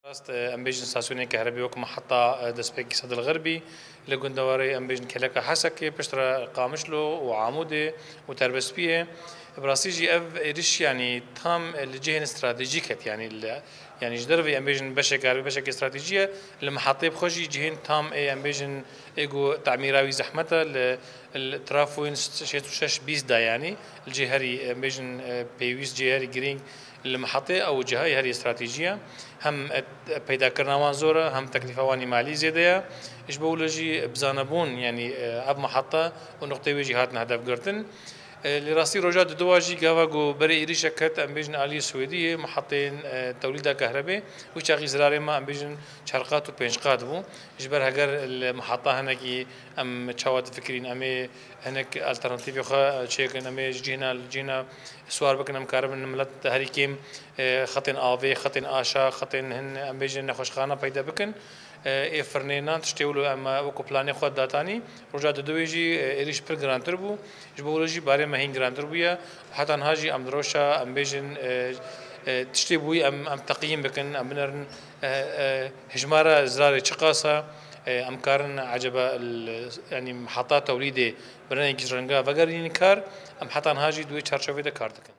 راست ام بيجن ستاسيوني كهربي وك محطة دسبيك سد الغربي لجندواري ام بيجن كلكا حسكي بشترا قامشلو وعمودي وتربسبيه براسيجي اف ريش يعني تام الجهه استراتيجيكت يعني جدربي ام بيجن بشك استراتيجيه المحطه بخوجي جهين تام ام بيجن ايجو تعميراوي زحمته الترافوين شش بيزدا يعني الجهري ام بيجن بيويس جهري جرين المحطة أو جهة هذه استراتيجية هم پیدا كرناوان زورة هم تكلفة واني مالي زيادة إيش بقولجي بزانبون يعني أب محطة ونقطة وجهاتنا هدف قرتن لراسي رجعت دواجي جاواجو بري إيريشة كت أم بيجن آلية سويدية محطين توليد كهرباء وشاغي زراري ما أم بيجن شرقات وبينشقات بو إجبر هجر المحطة هناكي أم تشاوت فكرين أمي هناك ألترناتيف خا شيء أمي جينا سوار بكن أم كهرباء ملت هريكيم خطين آفي خطين آشا خطين هن أم بيجن نخوش خانة بيدا بكن فرنينان تشتولو اما وكو بلاني خود داتاني رجع دويجي إيريش بير جرانتر بو جبولوجي باري مهين جرانتر بويا وحتى هاجي ام دروشا ام بيجن تشتي بوي ام تقييم بكن ام بنرن هجمارة زراري شقاسة ام كارن عجبا يعني محطات توليدي برنامج جرنجا وغير كار ام حتى هاجي دوي تشارشوفي دا كاردكن